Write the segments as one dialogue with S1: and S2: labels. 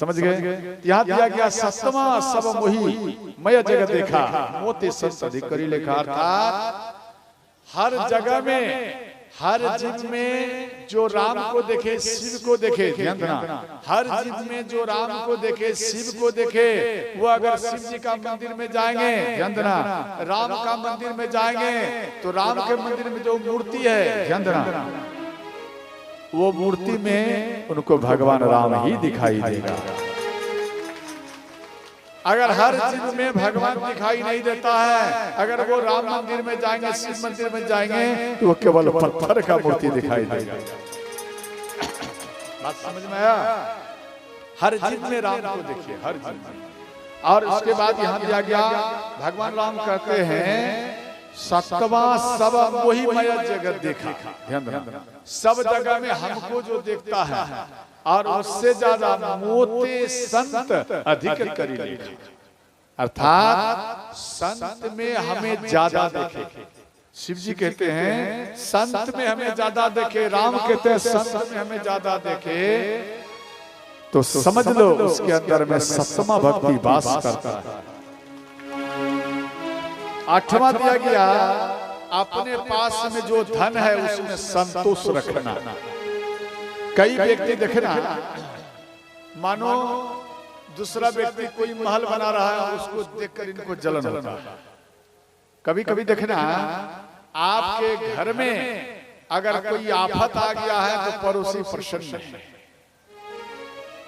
S1: समझ गए। यहाँ दिया गया सतमा सब मोही मय जगत देखा मोते संत अधिक करी लेखा। अर्थात हर जगह में हर जीव में जो राम को देखे शिव को देखे, ध्यान देना, हर जीव में जो राम को देखे शिव को देखे, वो अगर शिव जी का मंदिर में जाएंगे, ध्यान देना, राम का मंदिर में जाएंगे तो राम के मंदिर में जो मूर्ति है, ध्यान देना, वो मूर्ति में उनको भगवान राम ही दिखाई देगा। अगर हर जीव में भगवान दिखाई नहीं देता है, अगर वो राम मंदिर में जाएंगे शिव मंदिर में जाएंगे तो वो केवल पत्थर का मूर्ति दिखाई देगा। बात समझ में आया? हर जीव में राम को देखिए, हर जीव में। और उसके बाद यहाँ दिया गया भगवान राम कहते हैं सतवा सब मोही मय जगत देखा। ध्यान देना, सब जगह में हमको जो देखता है और उससे ज्यादा मोते संत अधिक करी लेखा। अर्थात संत में हमें ज्यादा देखे। शिव जी कहते हैं संत में हमें ज्यादा देखे, राम कहते हैं संत में हमें ज्यादा देखे, तो समझ लो उसके अंदर में सतमा भक्ति वास करता है। आठवां दिया गया अपने पास में जो धन है उसमें संतोष रखना। कई व्यक्ति देखना, मानो दूसरा व्यक्ति कोई महल बना रहा है, उसको देखकर इनको जलन होता है। कभी कभी देखना आपके घर में अगर कोई आफत आ गया है तो पड़ोसी प्रसन्न है।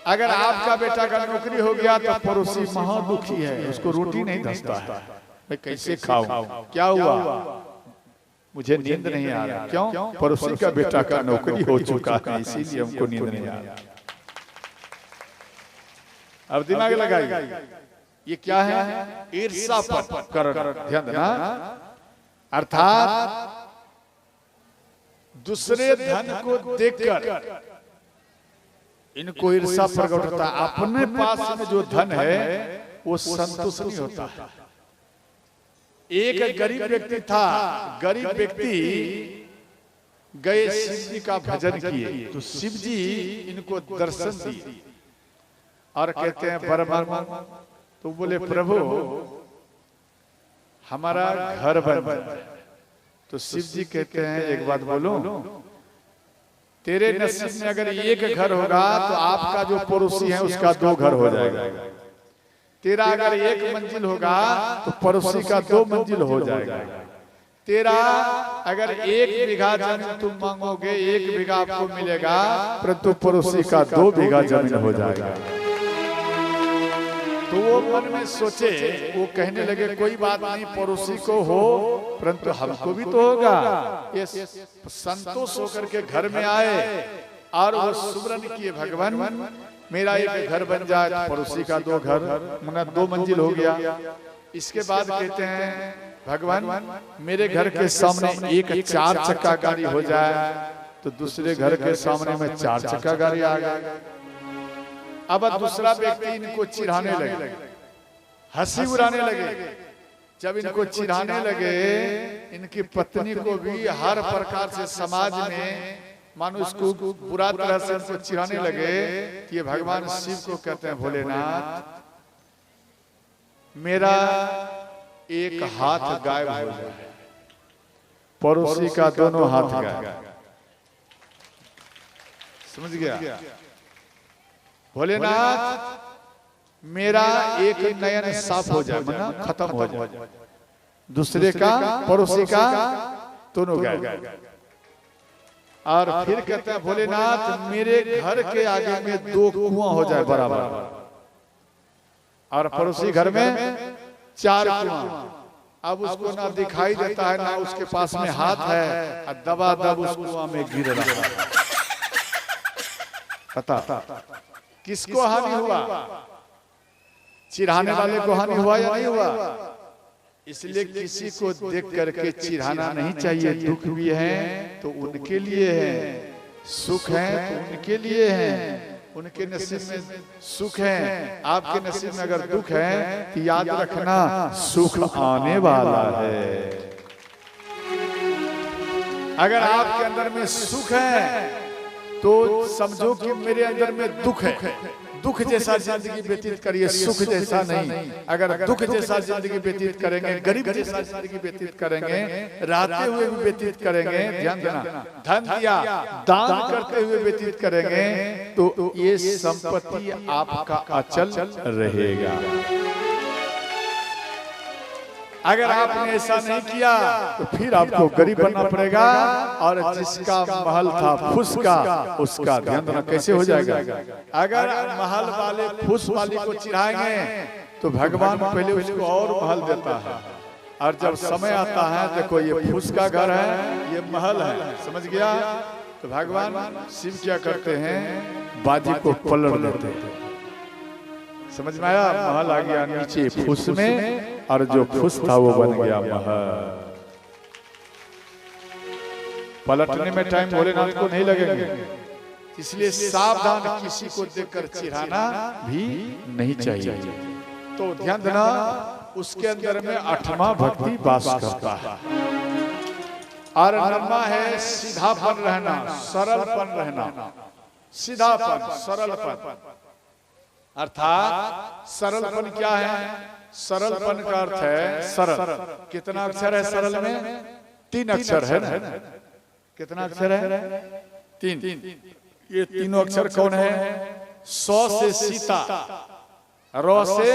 S1: अगर आपका बेटा का नौकरी हो गया तो पड़ोसी महा दुखी है, उसको रोटी नहीं धंसता है, मैं कैसे खाऊं, क्या हुआ, मुझे नींद नहीं आ रहा। क्यों? पड़ोसी का बेटा का नौकरी हो चुका है, इसीलिए हमको नींद नहीं आ रहा। अब दिमाग लगाइए, ये क्या है? ईर्ष्या पर ध्यान देना। अर्थात दूसरे धन को देखकर इनको ईर्ष्या प्रकट होता है। अपने पास में जो धन है वो संतुष्ट नहीं होता है। एक गरीब व्यक्ति था, गरीब व्यक्ति गए शिव जी का भजन किए तो शिव जी इनको दर्शन दिए और कहते हैं बरमान, तो बोले प्रभु हमारा घर बन जाए। तो शिव जी कहते हैं एक बात बोलो, तेरे नसीब में अगर एक घर होगा तो आपका जो पड़ोसी है उसका 2 घर हो जाएगा। तेरा अगर 1 मंजिल होगा तो पड़ोसी का 2 मंजिल हो जाएगा। तेरा अगर 1 बीघा जमीन तुम मांगोगे 1 बीघा आपको मिलेगा, परंतु पड़ोसी का 2 बीघा जमीन हो जाएगा। तो वो मन में सोचे, वो कहने लगे कोई बात नहीं, पड़ोसी को हो परंतु हमको भी तो होगा। ये संतोष होकर के घर में आए और वो सुमरन किए, भगवान मेरा 1 घर बन जाए, पड़ोसी का 2 घर, मना 2 मंजिल हो गया। इसके बाद कहते हैं भगवान मेरे घर के सामने 1 4 चक्का गाड़ी हो जाए, तो दूसरे घर के सामने में 4 चक्का गाड़ी आ गई। अब दूसरा व्यक्ति इनको चिढ़ाने लगे, हंसी उड़ाने लगे। जब इनको चिढ़ाने लगे, इनकी पत्नी को भी हर प्रकार से समाज में मानो उसको बुरा तरह से इनको चिढ़ाने लगे कि ये भगवान शिव को कहते हैं भोलेनाथ मेरा 1 हाथ गायब हो जाए, पड़ोसी का दोनों हाथ गायब। समझ गया? भोलेनाथ मेरा 1 नयन साफ हो जाए, मना खत्म हो जाए, दूसरे का पड़ोसी का दोनों गायब। और फिर कहते हैं भोलेनाथ मेरे घर के आगे में 2 कुआं हो जाए बराबर, और पड़ोसी घर में 4 कुआं। अब उसको ना दिखाई देता है ना उसके पास में हाथ है, और दबा दब उस कुआं में गिर रहा है। पता किसको हानि हुआ? चिढ़ाने वाले को हानि हुआ या नहीं हुआ? इसलिए किसी को देख करके चिढ़ाना नहीं चाहिए। दुख भी है तो उनके लिए है, सुख है तो उनके लिए है। उनके नसीब में सुख है, आपके नसीब में अगर दुख है तो याद रखना सुख आने वाला है। अगर आपके अंदर में सुख है तो समझो कि मेरे अंदर में दुख है, दुख जैसा जिंदगी व्यतीत करिए, सुख जैसा नहीं। अगर दुख जैसा जिंदगी व्यतीत करेंगे, गरीब जैसा जिंदगी व्यतीत करेंगे, रहते हुए भी व्यतीत करेंगे, ध्यान देना, धन दिया दान करते हुए व्यतीत करेंगे, तो ये संपत्ति आपका अचल रहेगा। अगर आपने ऐसा नहीं किया तो फिर आपको गरीब बनना पड़ेगा, और जिसका महल था फूस का, उसका ध्यान देना कैसे हो जाएगा। अगर महल वाले फूस वाली को चिढ़ाएंगे तो भगवान पहले उसको और महल देता है, और जब समय आता है, देखो ये फूस का घर है, ये महल है, समझ गया, तो भगवान शिव क्या करते हैं, बाजी को पलट देते हैं। समझ में आया, महल आ गया नीचे फूस में, और जो फूस था वो बन गया महल। पलटने में टाइम भोलेनाथ को नहीं लगेंगे, इसलिए सावधान, किसी को देखकर चिढ़ाना भी नहीं चाहिए। तो ध्यान देना, उसके अंदर में 8वां भक्ति वास करता है, और 9वां है सीधापन रहना, सरलपन रहना, सीधापन, सरलपन। अर्थात सरलपन क्या है, सरलपन का अर्थ है सरल। कितना अक्षर है सरल में, 3 अक्षर है ना, कितना अक्षर है, 3। ये तीनों अक्षर कौन है, सौ से सीता, रो से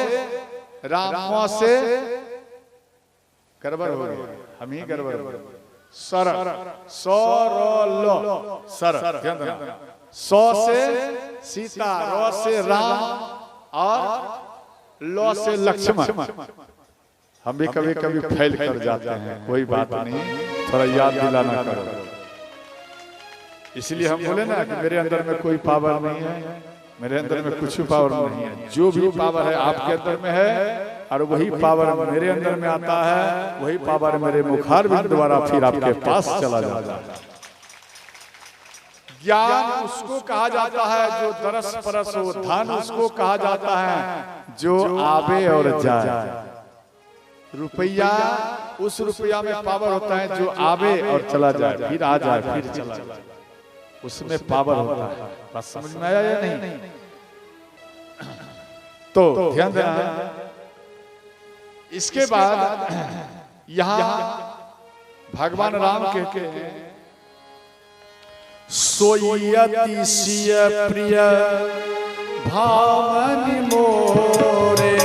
S1: राम, म से गड़बड़ हो गया, हम ही गड़बड़, सरल, सौ रो सरल, ध्यान देना, 100 से सीता, रो से राम, और लो से लक्ष्मण। हम भी कभी कभी फेल कर जाते हैं, कोई बात नहीं, थोड़ा याद दिलाना करो। इसलिए हम बोले ना कि मेरे अंदर में कोई पावर नहीं है, मेरे अंदर में कुछ पावर नहीं है। जो भी पावर है आपके अंदर में है, और वही पावर मेरे अंदर में आता है, वही पावर मेरे मुखारबिंद द्वारा फिर आपके पास चला जाता है। ज्ञान उसको कहा जाता है जो दरस परस हो, धन उसको कहा जाता है जो आवे और जाए। रुपया, उस रुपया में पावर होता है जो आवे और चला जाए, फिर आ जाए, फिर चला जाए, उसमें पावर होता है। बात समझ में आया या नहीं? तो ध्यान देना। इसके बाद यहाँ भगवान राम कहते हैं, सोयति सिय प्रिय भावनि मोरे,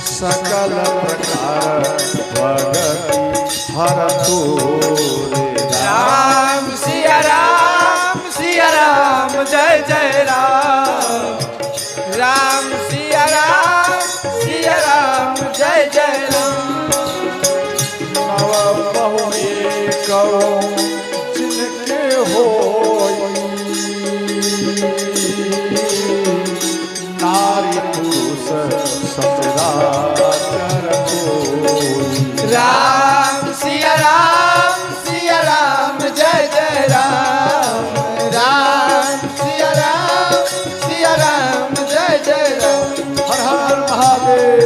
S1: सकल प्रकार भगति हर तोरे।
S2: राम सिया राम, सिया राम, जय जय राम। राम सिया राम, सिया राम, जय जय राम।
S1: जिनके हो नारी पुरुष सचराचर कोई।
S2: राम सिया राम, जय जय राम। राम सिया राम, जय जय राम।
S1: हर हर महादेव।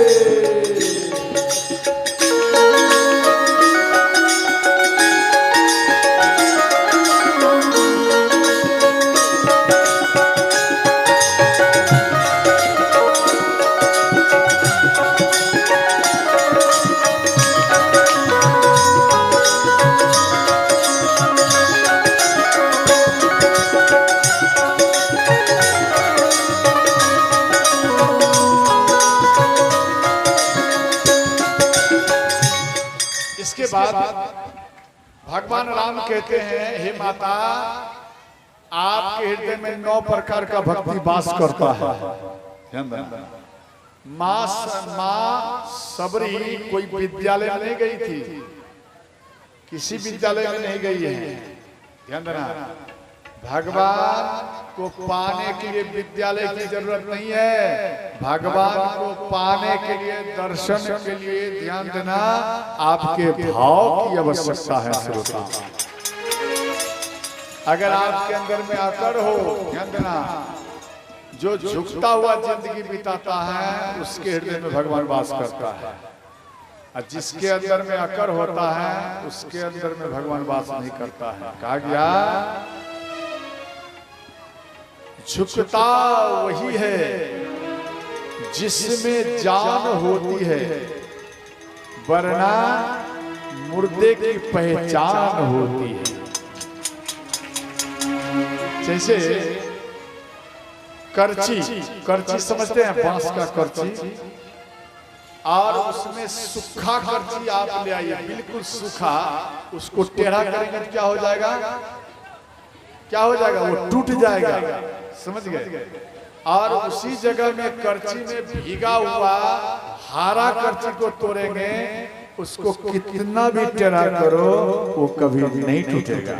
S1: इसके बाद भगवान राम कहते हैं, हे माता, आपके हृदय में 9 प्रकार का भक्ति वास करता है। माँ सबरी कोई विद्यालय में नहीं गई थी, किसी विद्यालय में नहीं गई है। ध्यान देना, भगवान को पाने के लिए विद्यालय की जरूरत नहीं है। भगवान को पाने के लिए, दर्शन के लिए, ध्यान देना, आपके भाव की आवश्यकता है। श्रोता, अगर आपके अंदर में आकर हो, ध्यान देना, जो झुकता हुआ जिंदगी बिताता है उसके हृदय में भगवान वास करता है। और जिसके अंदर में अकर होता है उसके अंदर में भगवान वास नहीं करता है। कहा गया झुकता वही है जिसमें जान होती है, वरना मुर्दे की पहचान होती है। जैसे करची समझते हैं, बांस का करची, और उसमें सूखा करची आप ले आइए, बिल्कुल सूखा, उसको टेढ़ा करेंगे तो क्या हो जाएगा, क्या हो जाएगा, वो टूट जाएगा, समझ गए। और उसी जगह में करची में भीगा हुआ हारा करची को तोड़ेंगे, उसको कितना भी टेढ़ा करो वो कभी नहीं टूटेगा।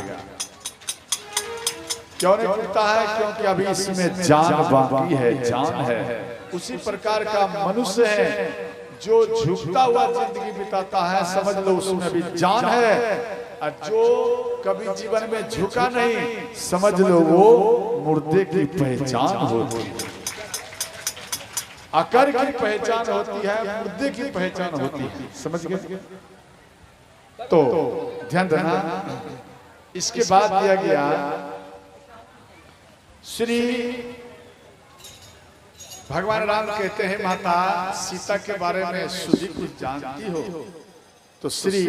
S1: क्यों नहीं टूटता है? क्योंकि अभी इसमें जान बाकी है, जान है। उसी प्रकार का मनुष्य है जो झुकता हुआ जिंदगी बिताता है, समझ लो उसमें भी जान है। और जो कभी जीवन में झुका नहीं, समझ लो वो मुर्दे की पहचान होती है। अकर की पहचान होती है, मुर्दे की पहचान होती है, समझ गए। तो ध्यान देना, इसके बाद दिया गया श्री भगवान राम कहते हैं, माता सीता के बारे में सुधी कुछ जानती हो? तो श्री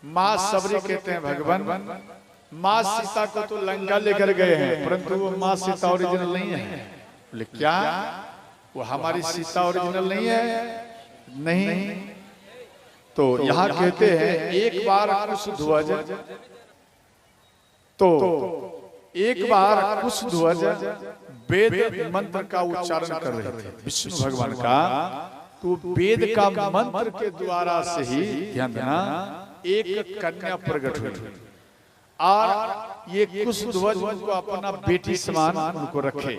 S1: माँ सबरी कहते हैं, भगवान माँ सीता को तो लंका लेकर गए हैं, परंतु वो माँ सीता ओरिजिनल नहीं है। बोले क्या, वो हमारी सीता ओरिजिनल नहीं है? नहीं। तो यहाँ कहते हैं एक बार कुशध्वज, तो एक बार कुशध्वज वेद मंत्र का उच्चारण कर रहे थे विष्णु भगवान का। तो वेद का मंत्र के द्वारा से ही, ध्यान देना, एक कन्या प्रकट हुई, और ये कुशध्वज उनको अपना बेटी समान उनको रखे,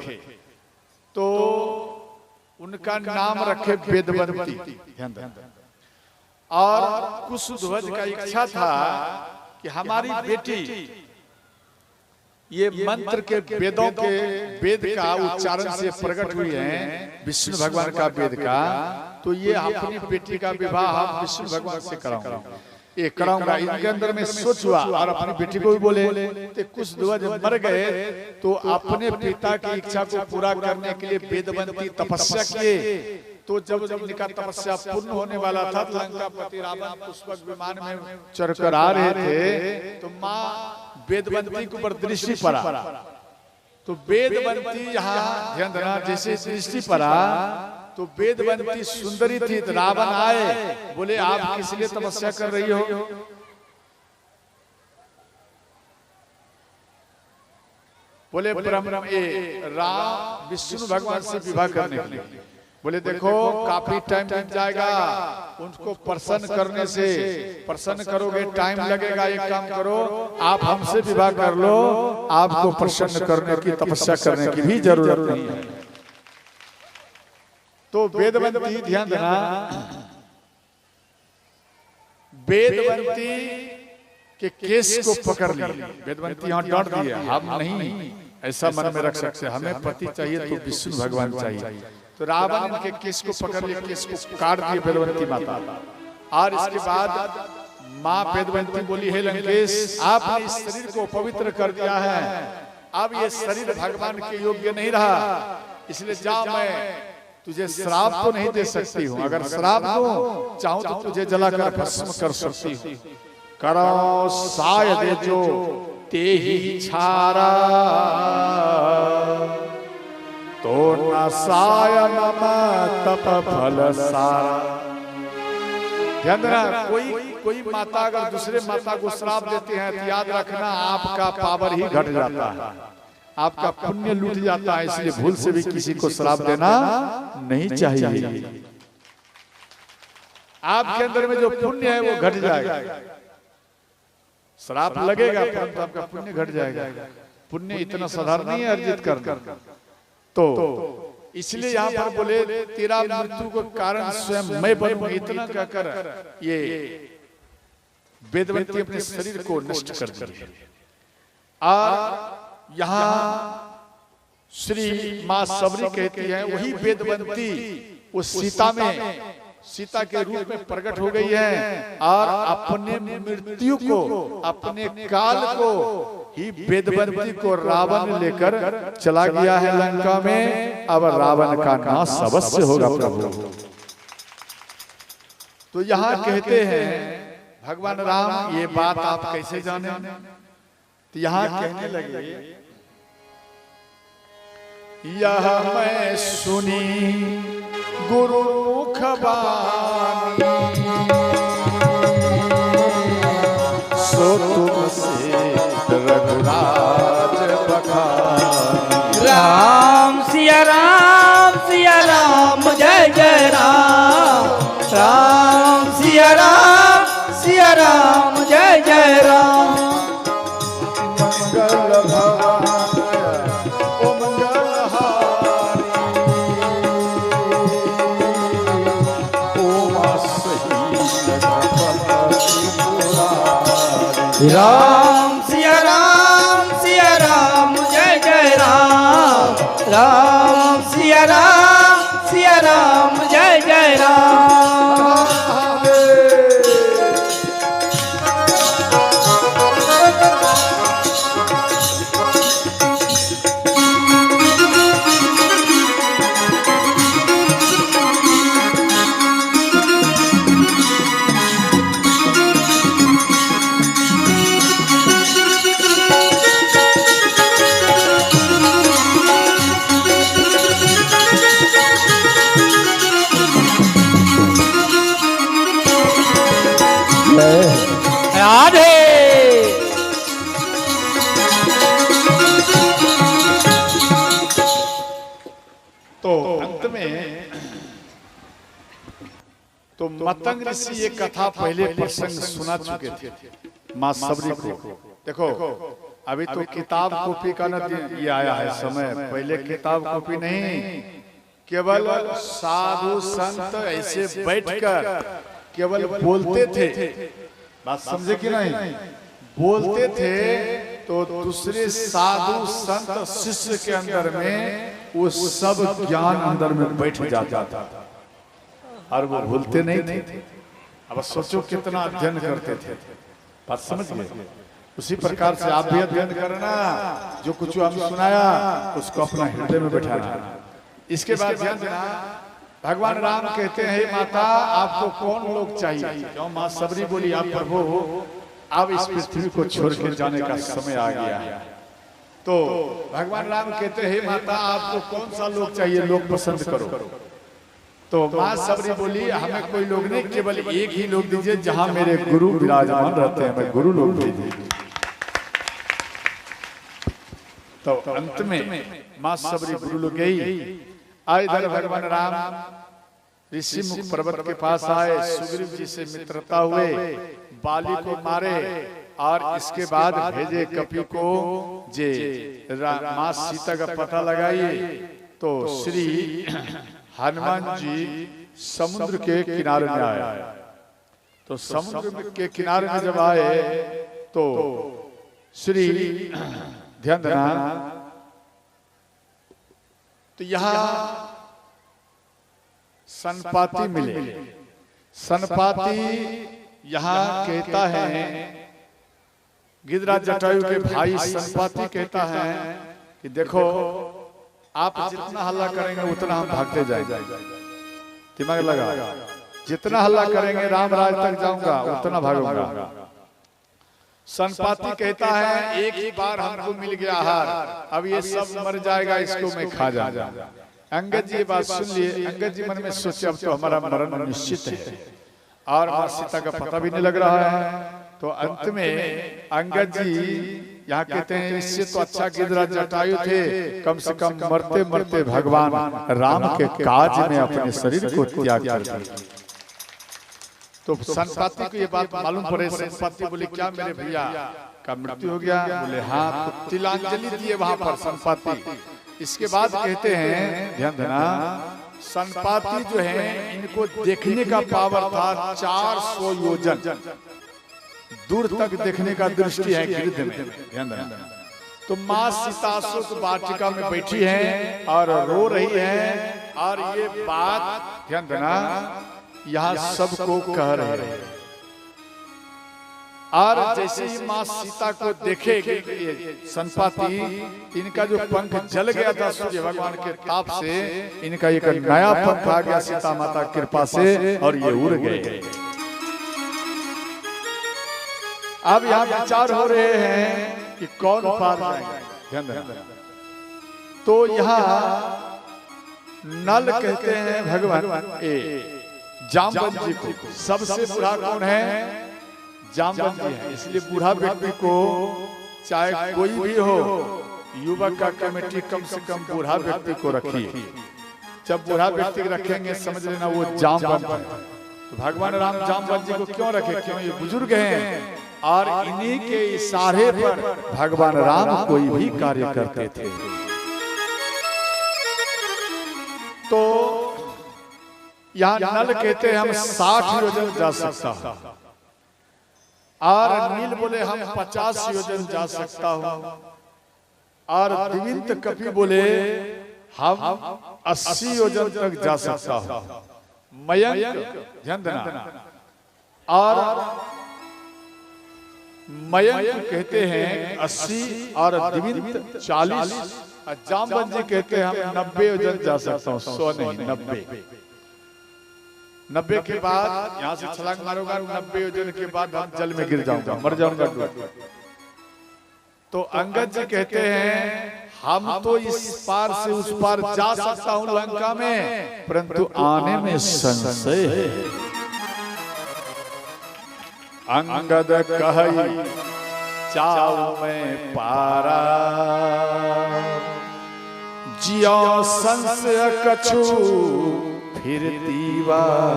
S1: तो उनका नाम रखे वेदवंती। ध्यान देना। और कुशध्वज का इच्छा था कि हमारी बेटी ये मंत्र के वेदों के वेद का उच्चारण से प्रकट हुई है, विष्णु भगवान का वेद का, तो ये अपनी बेटी का विवाह हम विष्णु भगवान से कराऊंगा, ये कराऊंगा। इनके अंदर में सोच हुआ, और अपनी बेटी को भी बोले। तो कुशध्वज मर गए, तो अपने पिता की इच्छा को पूरा करने के लिए वेदवंती तपस्या किए। तो जब इनका तपस्या पूर्ण होने वाला था, लंकापति रावण पुष्पक विमान में चढ़कर आ रहे थे, तो माँ वेदवंती के ऊपर दृष्टि पड़ा। तो वेदवंती, यहाँ ध्यान देना, जैसे दृष्टि पड़ा तो वेदवंती सुंदरी थी। तो रावण आए, बोले आप किस लिए तपस्या कर रही हो? बोले ब्रह्म, ये राम विष्णु भगवान से विवाह करने के लिए। बोले देखो काफी टाइम लग जाएगा, उनको प्रसन्न करने से, प्रसन्न करोगे टाइम लगेगा। एक काम करो, आप हमसे विवाह कर लो, आपको प्रसन्न करने की, तपस्या करने की भी जरूरत नहीं है। तो वेदवंती, ध्यान देना, वेदवंती के केस को पकड़ लिया। वेदवंती यहाँ डांट दिया, हम नहीं ऐसा मन में रख सकते, हमें पति चाहिए तो विष्णु भगवान चाहिए। तो रावण इनके केस को पकड़ लिया, केस को काट दिया वेदवंती माता। और इसके बाद माँ वेदवंती बोली, हे लंकेश, आपने इस शरीर को पवित्र कर दिया है, अब ये शरीर भगवान के योग्य नहीं रहा, इसलिए जा, मैं तुझे श्राप तो नहीं दे सकती हूँ, अगर श्राप दूं चाहूं तो तुझे जलाकर भस्म कर सकती हूँ। करो शायद जो ते ही छारा, तो नसाय मम तप फल सारा। ध्यान देना, कोई माता अगर दूसरे माता को श्राप देते हैं तो याद रखना आपका पावर ही घट जाता है, आपका पुण्य लूट जाता है। इसलिए भूल से भी किसी को श्राप देना नहीं चाहिए। आपके अंदर में जो पुण्य है वो घट जाएगा, श्राप लगेगा परंतु आपका पुण्य घट जाएगा। पुण्य इतना साधारण नहीं है अर्जित करना। तो इसलिए यहाँ पर बोले, तेरा मृत्यु को कारण स्वयं मैं बनूं, इतना कहकर ये वेदवंती अपने शरीर को नष्ट कर दी। और यहाँ श्री माँ सबरी कहती है, वही वेदवंती उस सीता में सीता के रूप में प्रकट हो गई है और अपने मृत्यु को, अपने काल को ही वेदवंती को रावण लेकर चला गया है लंका में। अब रावण का नाश अवश्य होगा प्रभु। तो यहाँ कहते हैं भगवान राम, ये बात आप कैसे जाने? तो यहाँ कहने लगे, यह मैं सुनी गुरु मुखबानी, सो तुमसे रघुराज बखानी।
S2: राम सिया राम जय जय राम। राम सिया राम जय जय राम।
S1: मंगल भवान ओ मंगलहारी, ओम सही जगपति पुरारी।
S2: राम सिया राम जय जय राम। राम सिया राम जय जय राम। राधे।
S1: तो अंत में तो मतंग ऋषि ये कथा पहले प्रसंग सुना चुके थे माँ सबरी को। देखो अभी तो किताब कॉपी का न ये आया है समय, पहले किताब कॉपी नहीं, केवल साधु संत ऐसे बैठकर केवल बोलते थे। बात समझे कि नहीं? बोलते थे तो दूसरे साधु संत शिष्य के अंदर में वो सब ज्ञान अंदर में बैठ जाता था और वो भूलते नहीं थे। अब सोचो कितना अध्ययन करते थे। बात समझ गए? उसी प्रकार से आप भी अध्ययन करना, जो कुछ हमने सुनाया उसको अपना हृदय में बैठाना। इसके बाद ध्यान देना, भगवान राम कहते हैं, हे माता आपको कौन लोग चाहिए? क्यों माँ सबरी बोली, आप प्रभु अब इस पृथ्वी को छोड़ के जाने का समय आ गया है। तो भगवान राम कहते हैं, हे माता आपको कौन सा लोग चाहिए, लोग पसंद करो। तो माँ सबरी बोली, हमें कोई लोग नहीं, केवल एक ही लोग दीजिए जहां मेरे गुरु विराजमान रहते हैं, मैं गुरु लोग दीजिए। तो अंत में माँ सबरी गुरु लोग गई। आए इधर भगवान राम ऋषि मुख पर्वत के पास आए, सुग्रीव जी से मित्रता हुए, बाली को मारे और इसके बाद भेजे कपि को जे माँ सीता का पता लगाइए। तो श्री हनुमान जी समुद्र के किनारे में आए। तो समुद्र के किनारे में जब आए तो श्री ध्यान देना, तो यहाँ सनपाती मिले। सनपाती यहाँ कहता है, गिरिराज जटायु के भाई सनपाती कहता है कि देखो आप जितना हल्ला करेंगे उतना हम भागते जाएंगे। दिमाग लगा, जितना हल्ला करेंगे रामराज तक जाऊंगा उतना भागूंगा। सनपाती कहता है एक ही बार हमको मिल गया आहार, अब ये सब मर जाएगा, इसको मैं खा जाऊंगा। अंगद जी ये बात सुन लिए। अंगद जी मन में सोचे अब तो हमारा मरण निश्चित है और माँ सीता का पता भी नहीं लग रहा है। तो अंत में अंगद जी यहाँ कहते हैं, इससे तो अच्छा गिरिराज जटायु थे, कम से कम मरते मरते भगवान राम के काज में अपने शरीर को त्याग कर दिया। तो सनपाती को ये बात मालूम पड़े। सनपाती बोले, क्या मेरे भैया का मृत्यु हो गया? बोले हाँ। तो तिलांजलि दिए वहां पर सनपाती। इसके बाद कहते हैं, ध्यान देना, सनपाती जो है इनको देखने का पावर था 400 योजन दूर तक देखने का दृष्टि है गिरध में। ध्यान देना। तो माँ सीता सुख वाटिका में बैठी हैं और रो रही हैं और ये बात ध्यान देना यहाँ सबको कह रहे हैं। और जैसे ही माँ सीता को देखे कि ये संपाति, इनका जो पंख जल गया था सूर्य भगवान के ताप से, इनका एक नया पंख आ गया सीता माता की कृपा से, और ये उड़ गए। अब यहाँ विचार हो रहे हैं कि कौन पार जाएंगे। तो यहाँ नल कहते हैं भगवान जामवंत जी को। सबसे बूढ़ा कौन है? जामवंत जी है। इसलिए बूढ़ा व्यक्ति को चाहे कोई भी हो, युवक का कमेटी कम से कम बूढ़ा व्यक्ति को रखिए। जब बूढ़ा व्यक्ति रखेंगे समझ लेना वो जामवंत है। तो भगवान राम जामवंत जी को क्यों रखे? क्यों? ये बुजुर्ग हैं और इन्हीं के इशारे पर भगवान राम कोई भी कार्य करते थे। तो यहाँ नल कहते हैं हम 60 योजन जा सकता हूँ, और नील बोले हम 50 योजन जा सकता हूँ, और दिविंत कपि बोले हम 80 योजन तक जा सकता हूँ। मयंक ध्यान देना, और मयंक कहते हैं 80 और दिविंत 40, और जामवंत जी कहते हैं हम 90 योजन जा सकता हूँ। 100 नहीं, 90 के बाद यहाँ से छलांग मारूंगा, 90 योजन के बाद हम जल में गिर जाऊंगा, मर जाऊंगा। तो अंगद जी कहते हैं हम तो इस पार से उस पार जा सकता हूँ लंका में, परंतु आने में संशय है। अंगद कहि चाऊ में पारा, जियो संशय कछु फिरती बार।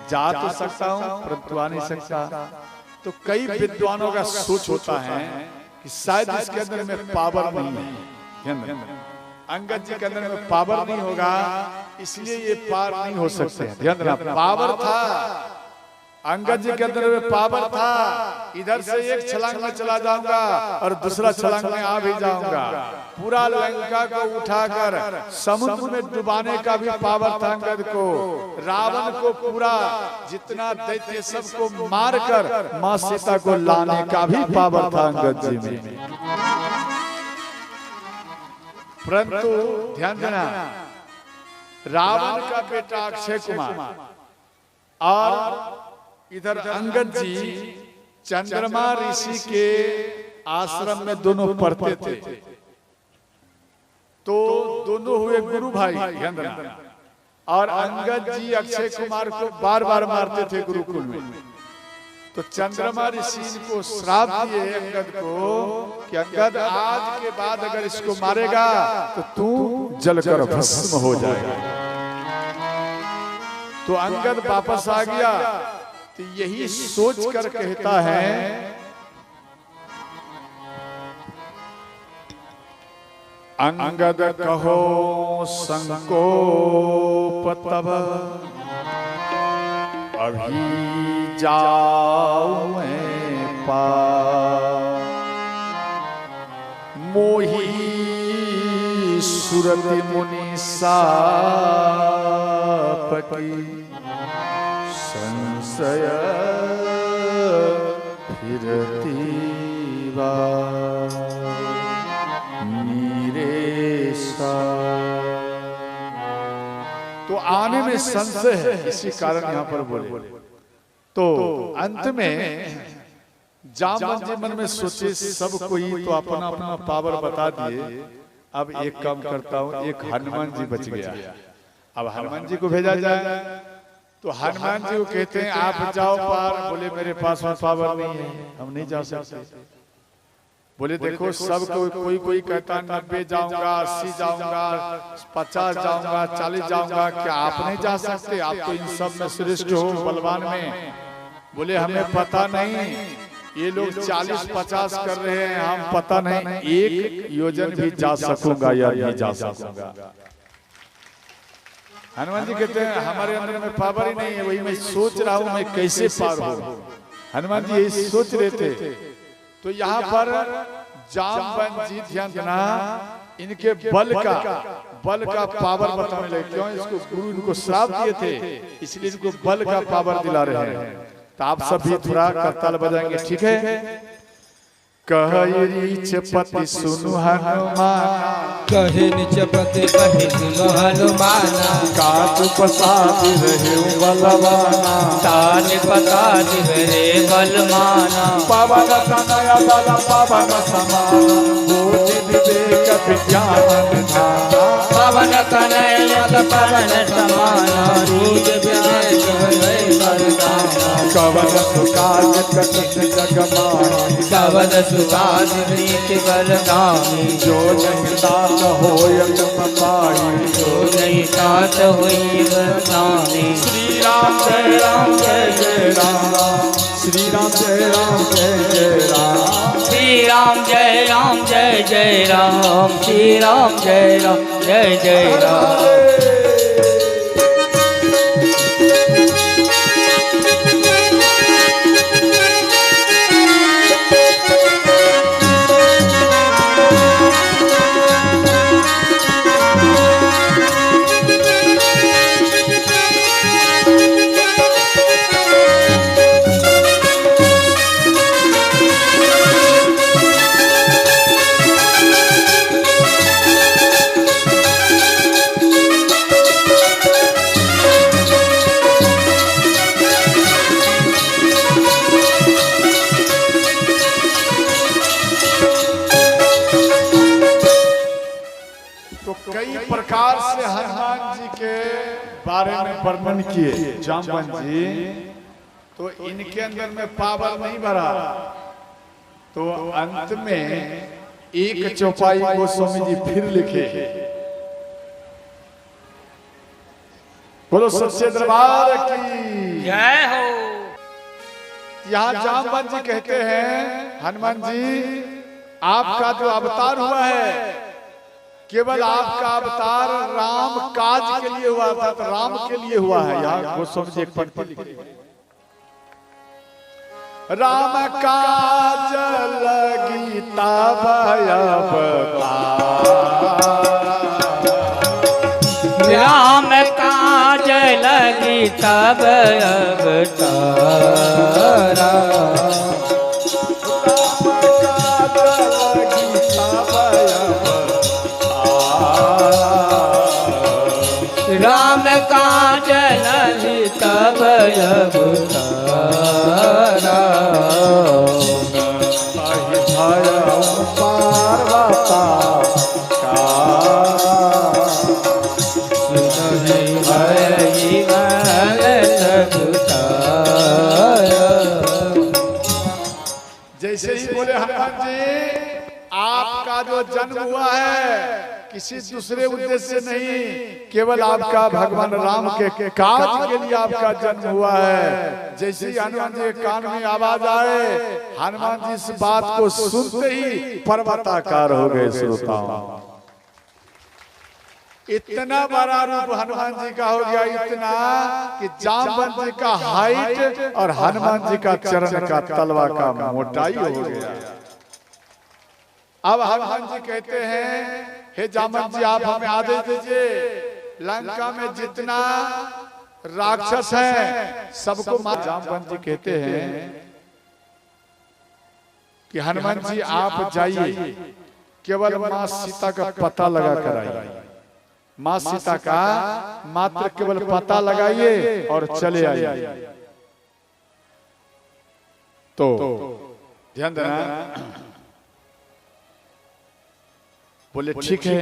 S1: जा तो सकता हूं परंतु आ नहीं सकता। तो कई विद्वानों का सोच होता है कि शायद इसके अंदर में पावर नहीं है, अंगद जी के अंदर में पावर नहीं होगा, इसलिए ये पार नहीं हो सकते। ध्यान देना, पावर था अंगद जी के अंदर में, पावर था। इधर से एक छलांग में चला जाऊंगा और दूसरा छलांग में आ भी जाऊंगा। पूरा लंका को उठाकर समुद्र में डुबाने का भी पावर था अंगद को। रावण को पूरा जितना दैत्य सबको मारकर मां सीता को लाने का भी पावर था अंगद जी में। परंतु ध्यान देना, रावण का बेटा अक्षय कुमार और इधर अंगद जी चंद्रमा ऋषि के आश्रम में दोनों पढ़ते थे। तो दोनों हुए गुरु भाई। ध्यान देना, और अंगद जी अक्षय कुमार को बार बार मारते थे गुरुकुल में। तो चंद्रमा ऋषि को श्राप दिए अंगद को कि अंगद आज के बाद अगर इसको मारेगा तो तू जलकर भस्म हो जाएगा। तो अंगद वापस आ गया। तो यही सोच कर कहता है अंगद कहो संकोप तब, अभी जाऊं मैं पार। मोही सुरति मुनि साप की, संशय फिरती बार नीरेशा। तो आने में संशय है, इसी कारण यहाँ पर बोले। तो अंत में जामवंत जी मन में सोचे सब कोई तो अपना अपना पावर बता दिए, अब एक काम करता हूँ, एक हनुमान जी बच गया। अब हनुमान जी को भेजा जाए। तो हनुमान जी को कहते हैं आप जाओ पार। बोले मेरे पास में पावर नहीं है, हम नहीं जा सकते। बोले देखो सब कोई कोई कहता 90 जाऊंगा, 80 जाऊंगा, 50 जाऊंगा, 40 जाऊंगा, क्या आप नहीं जा सकते? आप तो इन सब में श्रेष्ठ हो, बलवान में। बोले हमें पता नहीं, ये लोग 40-50 कर रहे हैं, हम पता नहीं 1 योजन भी जा सकूंगा या नहीं जा सकूंगा। हनुमान जी कहते हैं हमारे अंदर में पावर ही नहीं है, वही मैं सोच रहा हूं मैं कैसे पार हूं। हनुमान जी यही सोच रहे थे। तो यहाँ पर जामवंत जी ध्यान देना, इनके बल का बल का पावर बताने लगे। क्यों? इसको गुरु इनको श्राप दिए थे, इसलिए इनको बल का पावर दिला रहे हैं। तो आप सभी थोड़ा करताल बजाएंगे, ठीक है? कही पति सुनु हनुमाना,
S2: कहे निचपति कहे सुनो हनुमाना,
S1: काच प्रसाद रहे बलवाना,
S2: ताज प्रसाद रे बलमाना,
S1: पवन तनया बल पवन समान, बुद्धि विवेक विज्ञान निधाना,
S2: पवन तनय पवन समाना, रूप विवेक वरदाना,
S1: कवन सुकाज कठिन जगमानी,
S2: कवन सुकाज नीति बलदानी,
S1: जो नहीं तात होय तुम पाई,
S2: जो नहीं तात हुई बलदानी।
S1: श्री राम जय राम जय जय राम, श्री राम जय राम जय जय राम,
S2: श्री राम जय राम जय जय राम, श्री राम जय राम जय जय राम।
S1: कई प्रकार से हनुमान जी के बारे में वर्णन किए जामवंत जी, तो इनके अंदर में पावर नहीं भरा। तो अंत में एक चौपाई गोस्वामी जी फिर लिखे, बोलो सच्चे दरबार की
S2: जय हो।
S1: यहाँ जामवंत जी कहते हैं, हनुमान जी आपका जो अवतार हुआ है, केवल आपका अवतार राम काज के लिए हुआ था, तो राम के लिए हुआ है। यहाँ गोस्वामी जी एक पंक्ति लिखी, राम काज लगी तब अवतार,
S2: राम काज लगी तब अवतारा, राम काज लगी तब अवतारा,
S1: पार्वता जैसे ही बोले हनुमान जी आपका जो जन्म हुआ है किसी दूसरे उद्देश्य से नहीं, केवल आपका भगवान राम के काज के लिए आपका जन्म हुआ है। जैसे ही हनुमान जी के कान में आवाज आए, हनुमान जी इस बात को सुनते ही पर्वताकार हो गए। श्रोताओं, इतना बड़ा रूप हनुमान जी का हो गया, इतना कि जामवंत जी का हाइट और हनुमान जी का चरण का तलवा का मोटाई हो गया। अब हनुमान जी कहते हैं, हे जामवंत जी आप हमें आदेश दीजिए, लंका में जितना राक्षस हैं सबको मार। जामवंत जी कहते हैं कि हनुमान जी आप जाइए, केवल मां सीता का पता लगा कर आइए, मां सीता का मात्र केवल पता लगाइए और चले आइए। तो ध्यान देना, बोले ठीक है।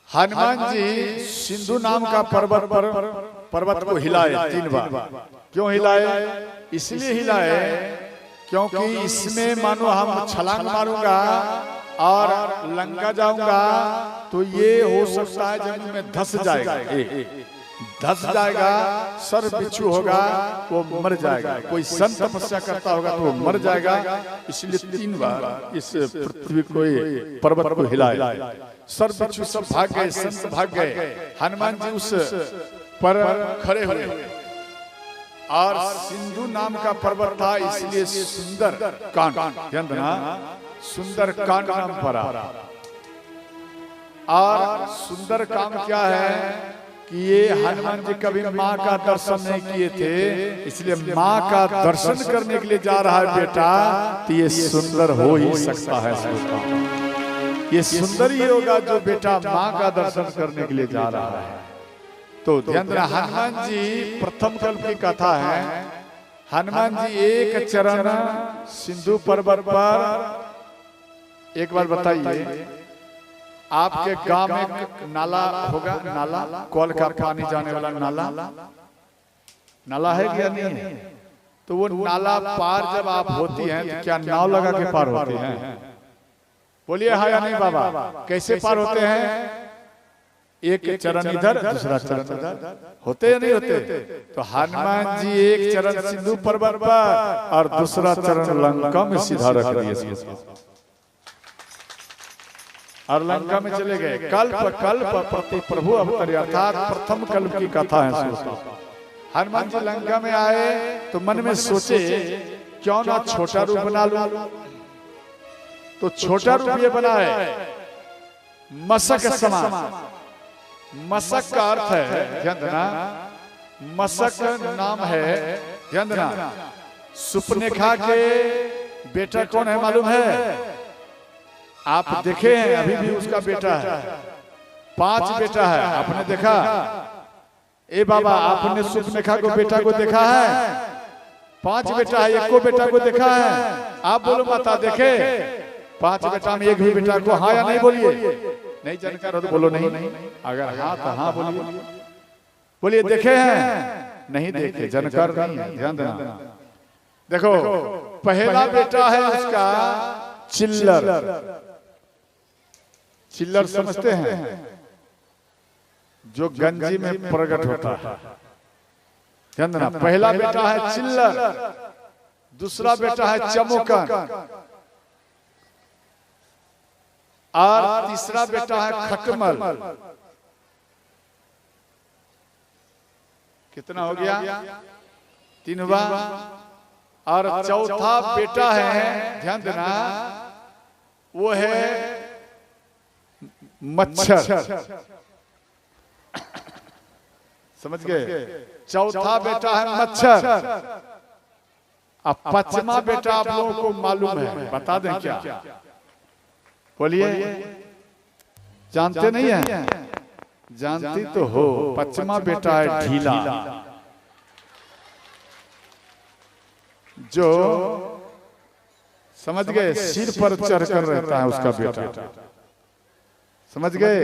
S1: हनुमान जी सिंधु नाम का पर्वत को हिलाए 3 बार। क्यों हिलाए? इसलिए हिलाए क्योंकि इसमें मानो हम छलांग मारूंगा और लंका जाऊंगा तो ये हो सकता है जमीन में धस जाएगा, धस जाएगा, सर बिच्छू होगा वो मर जाएगा, कोई संत तपस्या करता होगा तो वो मर जाएगा। इसलिए 3 बार इस पृथ्वी को पर्वत को हिलाए। सर बिच्छू सब भाग गए, संत भाग गए, हनुमान जी उस पर खड़े हुए और सिंधु नाम का पर्वत था, इसलिए सुंदर कांड, ध्यान देना, सुंदर कांड नाम पड़ा। और सुंदर काम क्या है कि ये हनुमान जी कभी माँ का दर्शन नहीं किए थे, इसलिए माँ का दर्शन करने के लिए जा रहा है बेटा, तो ये सुंदर हो ही सकता है। ये सुंदर ही होगा जो बेटा माँ का दर्शन करने के लिए जा रहा है। तो ध्यान देना, हनुमान जी प्रथम कल्प की कथा है। हनुमान जी एक चरण सिंधु पर्वत पर, एक बार बताइए, आपके गांव में नाला होगा, नाला कल का पानी जाने वाला नाला, नाला है क्या नहीं है? तो वो नाला पार जब आप होती हैं तो क्या नाव लगा के पार होती हैं? बोलिए हाँ या नहीं बाबा? कैसे पार होते हैं? एक चरण इधर, दूसरा चरण उधर, होते या नहीं होते? तो हनुमान जी एक चरण सिंधु पर्वत पर और दूसरा चरण लंका में सीधा रख दिए और लंका में चले गए। कल्प कल्प प्रति प्रभु अवतरे, अर्थात प्रथम कल्प की कथा है। हनुमान जी लंका में आए तो मन में सोचे क्यों ना छोटा रूप बना लूं, तो छोटा रूप ये बनाए मशक समान। मशक का अर्थ है, ध्यान देना, मशक नाम है, ध्यान देना। सुपनेखा के बेटा कौन है मालूम है? आप देखे हैं, अभी भी उसका बेटा है, 5 बेटा है। आपने देखा? ए बाबा, आपने सुपनेखा को बेटा को देखा है? 5 बेटा है, एक को बेटा को देखा है? आप बोलो माता देखे? 5 बेटा में एक भी बेटा को हाँ या नहीं बोलिए। नहीं जानकार हो तो बोलो नहीं। अगर हाँ तो हाँ बोलिए। बोलिए देखे हैं? नहीं देखे, जानकार नहीं है। ध्यान देना, देखो पहला बेटा है उसका चिल्लर। चिल्लर समझते हैं? जो गंजी में प्रकट होता है। ध्यान देना, पहला बेटा है चिल्लर, दूसरा बेटा है चमोकन और तीसरा बेटा है खटमल। कितना हो गया? 3 हुआ। और चौथा बेटा है, ध्यान देना, वो है मच्छर। समझ गए? चौथा बेटा है मच्छर। अब 5वां बेटा आप लोगों को मालूम है, बता दें क्या? बोलिए, जानते नहीं है? जानती तो हो। 5वां बेटा है ढीला, जो समझ गए सिर पर चढ़कर रहता है उसका बेटा। समझ गए?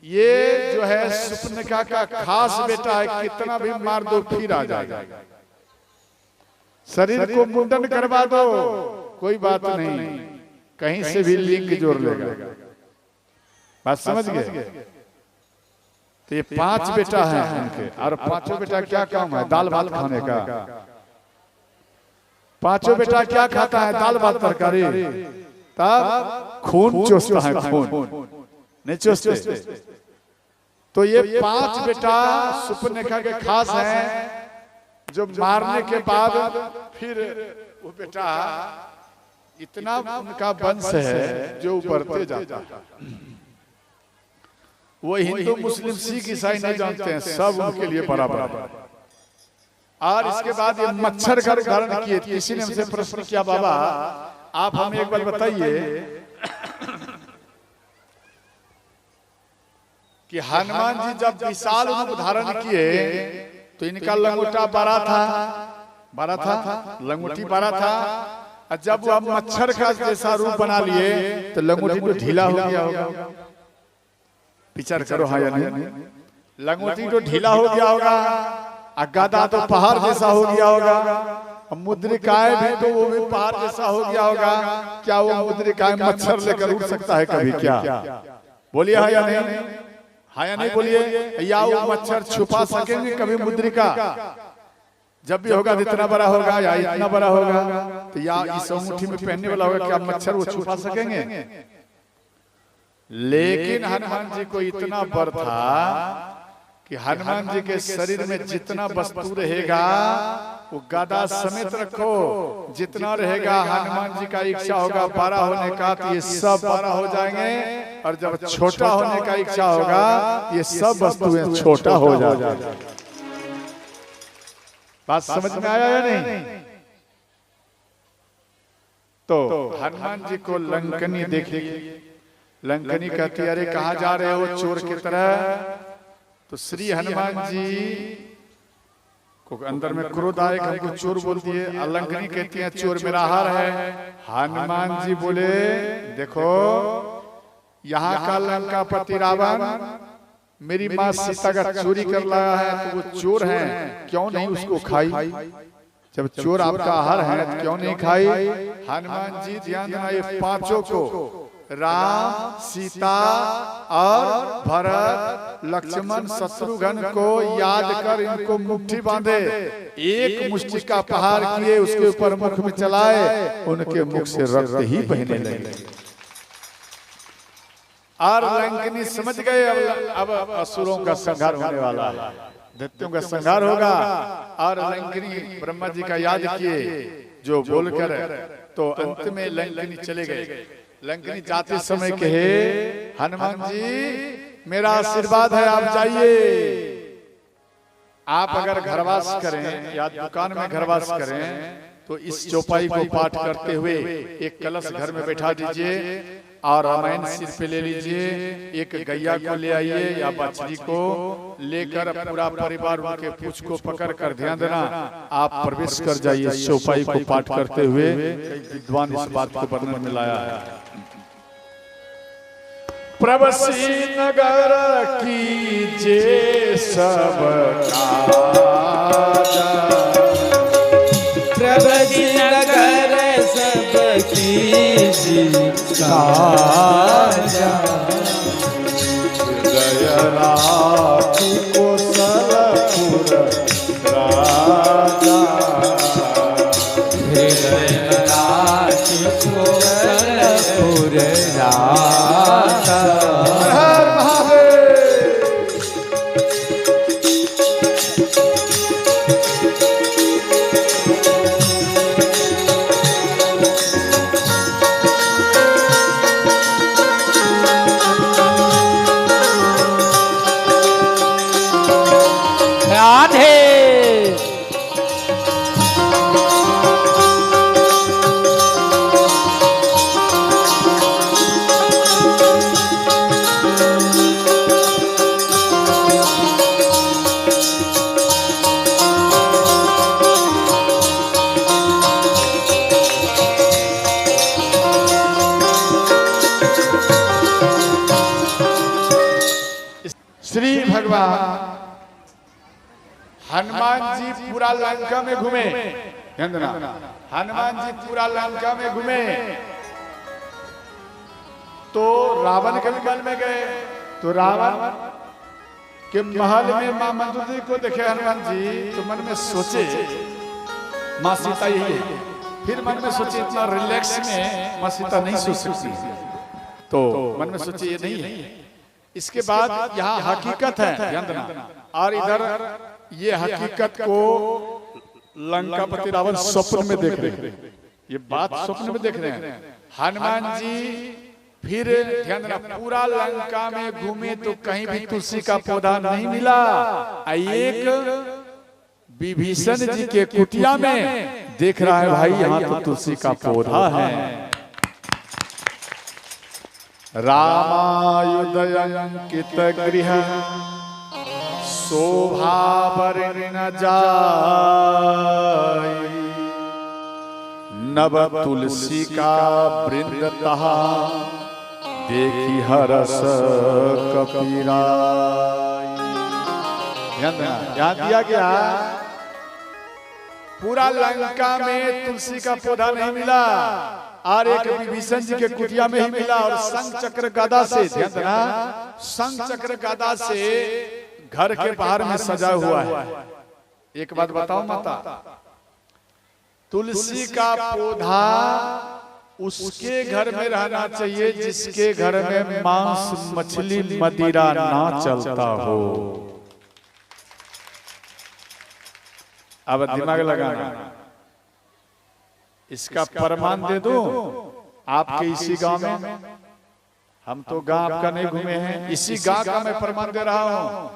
S1: ये जो है सुपनेखा का खास बेटा है, कितना भी मार दो फिर आ जाएगा। शरीर को मुंडन करवा दो, कोई बात नहीं, कहीं से भी लिंक जोड़ लेगा। बात समझ गए? तो ये 5 बेटा है उनके, और 5 बेटा क्या काम है? दाल भात खाने का। 5 बेटा क्या खाता है? दाल भात तरकारी। तब खून चूसता है, खून नहीं चूसते। तो ये 5 बेटा सुपनेखा के खास हैं, जो मारने के बाद फिर वो बेटा इतना उनका वंश है जो उभरते जाता है। वो हिंदू मुस्लिम सिख ईसाई नहीं जानते हैं, सब उनके लिए बराबर है। और इसके बाद ये मच्छर का उदाहरण किए। किसी ने हमसे प्रश्न किया, बाबा आप हमें एक बार बताइए कि हनुमान जी जब विशाल रूप धारण किए तो इनका लंगोटा बड़ा था, लंगोटी बड़ा था। और जब वो मच्छर का जैसा रूप बना लिए तो लंगोटी तो ढीला हो गया होगा। विचार करो हाँ या नहीं? लंगोटी तो ढीला हो गया होगा, और गदा तो पहाड़ जैसा हो गया होगा, और मुद्रिकाएं भी तो वो भी पहाड़ जैसा हो गया होगा। क्या वो मुद्रिकाएं मच्छर लेकर उड़ सकता है कभी? क्या बोलिए हाँ या नहीं? हाँ या नहीं बोलिए? या वो मच्छर छुपा सकेंगे कभी मुद्रिका? जब भी होगा इतना बड़ा होगा या इतना बड़ा होगा, तो या इस अंगूठी में पहनने वाला होगा, क्या मच्छर वो छुपा सकेंगे? लेकिन हनुमान जी को इतना बल था कि हनुमान जी के शरीर में जितना वस्तु रहेगा वो गदा समेत रखो, जितना रहेगा हनुमान जी का इच्छा होगा 12 होने का तो ये सब 12 हो जाएंगे, और जब छोटा होने का इच्छा होगा ये सब वस्तुएं छोटा हो जाएगा। बात समझ में आया या नहीं? तो हनुमान जी को लंकनी देखी, लंकनी कहती अरे कहाँ जा रहे हो चोर की तरह? तो श्री हनुमान जी को अंदर में क्रोध आए कि हमको चोर बोल दिए। लंकनी कहती है चोर मेरा हार है। हनुमान जी बोले देखो यहाँ का लंकापति रावण मेरी माँ सीता का चोरी कर लाया है, तो वो चोर है, क्यों नहीं उसको खाई? जब चोर आपका आहार है तो क्यों नहीं खाई? हनुमान जी ध्यान देना, ये पांचों को राम, सीता और भरत, लक्ष्मण, शत्रुघ्न को याद कर इनको मुट्ठी बांधे, एक मुष्टि का प्रहार किए, उसके ऊपर मुख में चलाए, उनके मुख से रक्त ही बहने लगे। और लंकनी समझ गए अब असुरों का संहार होने वाला है, दैत्यों का संहार होगा। और लंकनी ब्रह्मा जी का याद किए जो बोलकर, तो अंत में लंकनी चले गए। लंकनी जाते समय कहे हनुमान जी मेरा आशीर्वाद है, आप जाइए। आप अगर घरवास करें या दुकान में घरवास करें तो इस चौपाई को पाठ करते हुए एक कलश घर में बैठा दीजिए और रामायण सिर पे ले लीजिए, एक गैया को ले आइए या बछड़ी को लेकर पूरा परिवार उनके पूंछ को पकड़ कर ध्यान देना, आप प्रवेश कर जाइए इस चौपाई को पाठ करते हुए। विद्वान इस बात को वर्णन में लाया है। प्रवसी नगर कीजे सब काजा,
S2: प्रवसी नगर सब कीजे काजा,
S1: हृदय राखी कोसलपुर राजा,
S2: हृदय राखी कोसलपुर राजा।
S1: हर महादेव।
S2: राधे
S1: श्री भगवान हनुमान जी पूरा लंका में घूमे, हनुमान जी पूरा लंका में घूमे, तो रावण के महल में गए, तो रावण के महल में मां मंदोदरी को देखे हनुमान जी, तो मन में सोचे मां सीता यही है। फिर मन में सोचे इतना रिलैक्स में मां सीता नहीं सो सकती, तो मन में सोचे ये नहीं है। इसके बाद यहाँ हकीकत है ध्यान देना, और इधर ये हकीकत को लंकापति रावण स्वप्न में देख रहे हैं, ये बात स्वप्न में देख रहे हैं। हनुमान जी फिर ध्यान देना पूरा लंका में घूमे तो कहीं भी तुलसी का पौधा नहीं मिला। एक विभीषण जी के कुटिया में देख रहा है भाई यहाँ तो तुलसी का पौधा है। रामायुध अंकित गृह शोभा बरन न जाय, नव तुलसी का वृंद तहा देखी हरस कपीराय। ध्यान दिया गया पूरा लंका में तुलसी का पौधा नहीं मिला, और एक विभीषण जी के कुटिया में ही मिला, और शंख चक्र गदा से ध्यान देना, शंख चक्र गदा से घर के बाहर में सजा हुआ है। एक बात बताओ माता, तुलसी का पौधा उसके घर में रहना चाहिए जिसके घर में मांस मछली मदिरा ना चलता हो। अब दिमाग लगाना, इसका प्रमाण दे दूं आपके इसी गांव में। हम तो गांव आपका नहीं घूमे हैं, इसी गांव का मैं प्रमाण दे रहा हूं।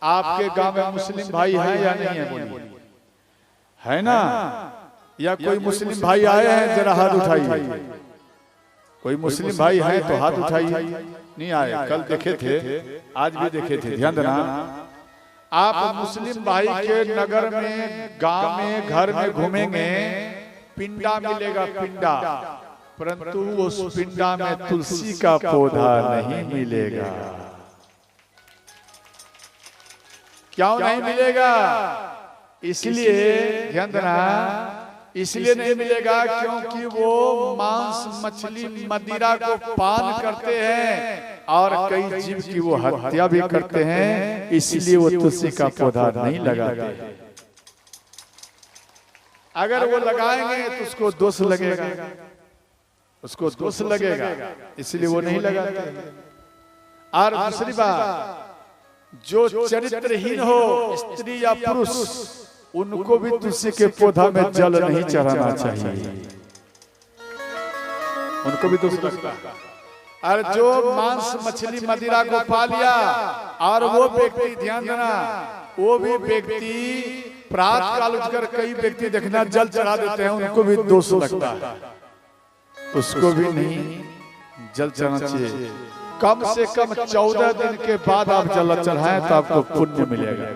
S1: आपके गांव में मुस्लिम भाई है या नहीं है? बोलिए, है ना? या कोई मुस्लिम भाई आए हैं? जरा हाथ उठाइए। कोई मुस्लिम भाई है तो हाथ उठाइए। नहीं आए? कल देखे थे, आज भी देखे थे, ध्यान देना। आप मुस्लिम भाई के नगर में, गांव में, घर में घूमेंगे, पिंडा मिलेगा, पिंडा, परंतु उस पिंडा में तुलसी का पौधा नहीं मिलेगा। क्यों नहीं मिलेगा? इसलिए ध्यान देना, इसलिए नहीं मिलेगा क्योंकि वो मांस, मछली, मदिरा को पान करते हैं और कई जीव की वो हत्या भी करते हैं, इसलिए वो तुलसी का पौधा नहीं लगाते। अगर वो लगाएंगे तो उसको दोष लगेगा, उसको दोष लगेगा, इसलिए वो नहीं लगाते। और दूसरी बात, जो चरित्रहीन हो, स्त्री या पुरुष, उनको भी तुलसी के पौधा में जल नहीं चढ़ाना चाहिए, उनको भी दोष लगता है। और जो मांस, मछली, मदिरा को पा लिया, और वो व्यक्ति, ध्यान देना, वो भी व्यक्ति प्रातः काल उठकर कई व्यक्ति देखना जल चढ़ा देते हैं, उनको भी दोष लगता है, उसको भी नहीं जल चढ़ाना चाहिए। कम से कम 14 दिन के बाद आप जल चढ़ाएं तो आपको पुण्य मिलेगा।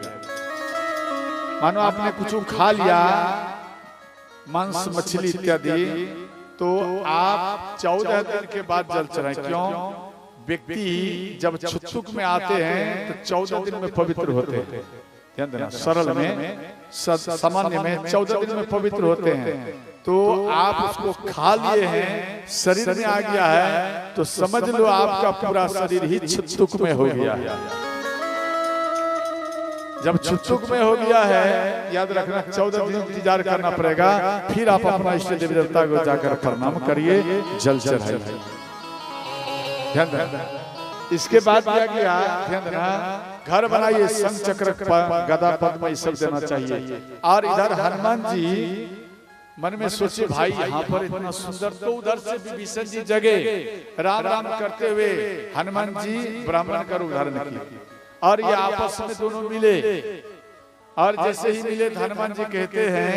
S1: मानो आपने कुछ खा लिया, मांस, मछली इत्यादि, तो आप 14 दिन के बाद जल चढ़ाएं। क्यों? व्यक्ति जब छुच्छुक में आते हैं तो 14 दिन में पवित्र होते हैं। ध्यान देना, सरल में, सामान्य में 14 दिन में पवित्र होते हैं। तो आप उसको खा लिए हैं, शरीर में आ गया है, तो समझ लो आपका पूरा शरीर ही छुच्छुक में हो गया है। जब छुच्छुक में हो गया है, याद रखना 14 दिन इंतजार करना पड़ेगा, फिर आप अपना इष्ट देवी देवता को जाकर प्रणाम करिए, जल चढ़ाइए। ध्यान देना, इसके बाद क्या किया? ध्यान देना, घर बनाइए, शंख, चक्र, गदा, पद्म, ये सब देना चाहिए। और इधर हनुमान जी मन में सोचे, भाई यहाँ पर इतना सुंदर, तो उधर से विभीषण जी जगे, राम राम करते हुए हनुमान जी ब्राह्मण का रूप धारण किए, और ये आपस में दोनों मिले। और जैसे ही मिले तो हनुमान जी कहते हैं,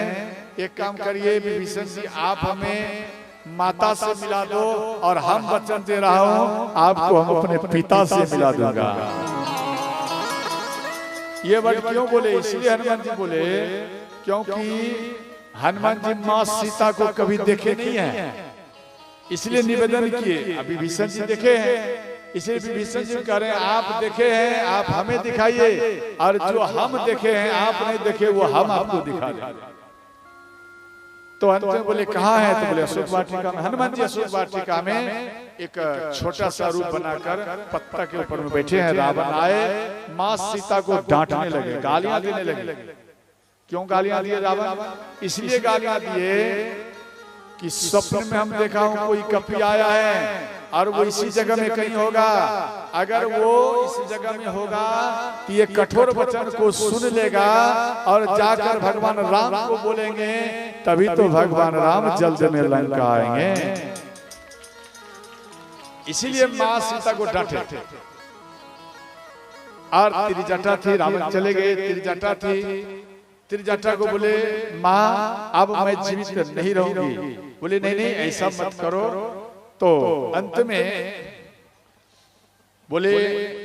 S1: एक काम करिए विभीषण जी, आप हमें माता से मिला दो, और हम वचन दे रहा हूं आपको हम अपने पिता से मिला दूंगा। ये वर्ड क्यों बोले? इसलिए हनुमान जी बोले क्योंकि हनुमान जी मां सीता को कभी देखे नहीं है, इसलिए निवेदन किए। अभी विभीषण जी देखे हैं, इसलिए विभीषण जी कह रहे हैं, आप देखे हैं, आप हमें दिखाइए, और जो हम देखे हैं, आप नहीं देखे, वो हम आपको दिखा दें। तो अंत में बोले कहाँ है? तो बोले अशोक वाटिका में। हनुमान जी अशोक वाटिका में एक छोटा सा रूप बनाकर पत्ता के ऊपर में बैठे हैं। रावण आए, मां सीता को डांटने लगे, गालियां देने लगे। क्यों गालियां दिए रावण? इसलिए गालियां दिए कि स्वप्न में हम देखा हूं कोई कपी आया है, और वो इसी जगह में कहीं होगा। अगर वो इस जगह में होगा तो ये कठोर वचन को सुन लेगा, और जाकर भगवान राम को बोलेंगे, तभी तो भगवान राम जल्द में लंका आएंगे। इसीलिए मां सीता को डांटे। और त्रिजटा थी, रावण चले गए, त्रिजटा थी। त्रिजटा को बोले, माँ अब मैं जीवित नहीं रहूंगी। बोले नहीं नहीं, ऐसा मत करो। तो अंत में बोले,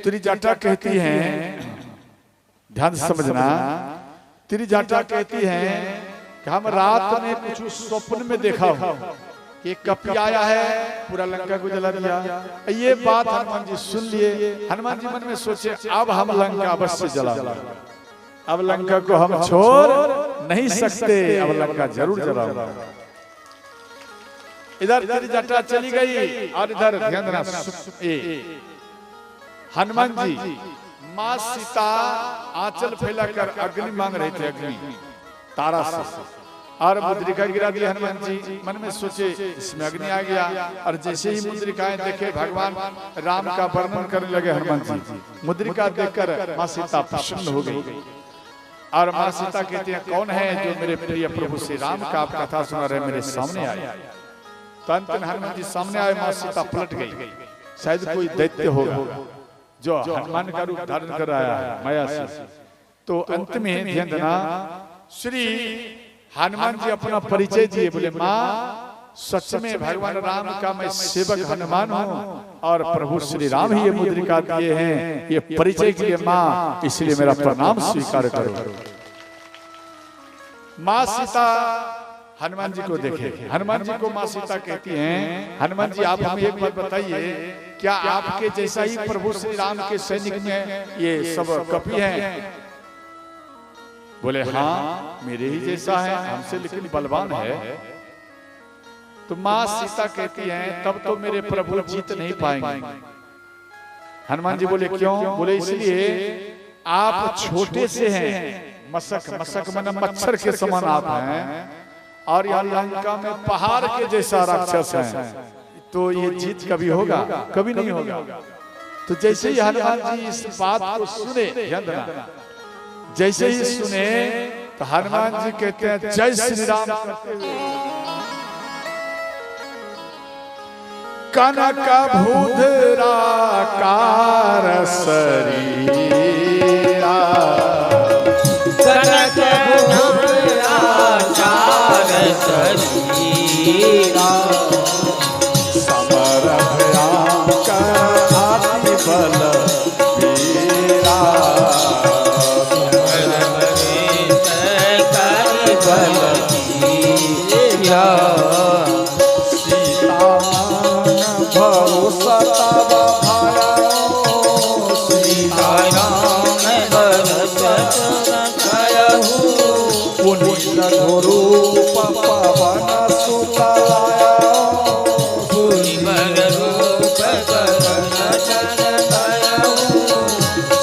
S1: त्रिजटा कहती हैं, ध्यान से समझना, त्रिजटा कहती हैं कि हम रात में कुछ स्वप्न में देखा हो कि कपी आया है, पूरा लंका को जला दिया। ये बात हनुमान जी सुन लिए। हनुमान जी मन में सोचे, अब हम लंका अवश्य जलाएंगे, अब लंका को हम छोड़ नहीं सकते, अब लंका जरूर जलाऊंगा। इधर त्रिजटा चली गई, और इधर ध्यान देना, हनुमान जी मां सीता आंचल फैलाकर अग्नि मांग रहे थे, अग्नि तारा से, और मुद्रिका गिरा दी। हनुमान जी मन में सोचे इसमें अग्नि आ गया, और जैसे ही मुद्रिकाएं देखे भगवान राम का वर्णन करने लगे हनुमान जी। मुद्रिका देखकर मां सीता प्रसन्न हो गई। और माँ सीता कहती है कौन है जो मेरे प्रिय प्रभु श्री राम का आप कथा सुना रहे मेरे सामने आए। तो अंत में हनुमान जी सामने आए, माँ सीता पलट गई। शायद कोई दैत्य होगा जो हनुमान का रूप धारण कर आया है माया से। तो अंत में ध्यान देना, श्री हनुमान जी अपना परिचय दिए, बोले माँ सच में भगवान राम का मैं सेवक हनुमान हूँ और प्रभु श्री राम ही ये मुद्रिका दिए हैं, ये परिचय के लिए माँ, इसलिए मेरा प्रणाम स्वीकार करो। माँ सीता हनुमान जी को देखे, हनुमान जी को माँ सीता कहती हैं हनुमान जी आप हमें एक बात बताइए, क्या आपके जैसा ही प्रभु श्री राम के सैनिक में ये सब कपि हैं? बोले हाँ मेरे ही जैसा है, हमसे लेकिन बलवान है। तो माँ सीता कहती हैं तब तो मेरे प्रभु जीत नहीं पाएंगे। हनुमान जी बोले क्यों? बोले इसलिए आप छोटे से हैं, मशक मन मच्छर के समान आप हैं, और यहाँ लंका में पहाड़ के जैसा राक्षस है, तो ये जीत कभी होगा? कभी नहीं होगा। तो जैसे ही हनुमान जी इस बात को सुने, ध्यान देना, जैसे ही सुने तो हनुमान जी कहते हैं जय श्री राम करते हुए कनक भूधरा कार शरीरा,
S2: कनक भूधरा कार शरीरा,
S1: समर भयंकर हाथी बल वीरा, भरोसा तब रूप पवन सुतलाया,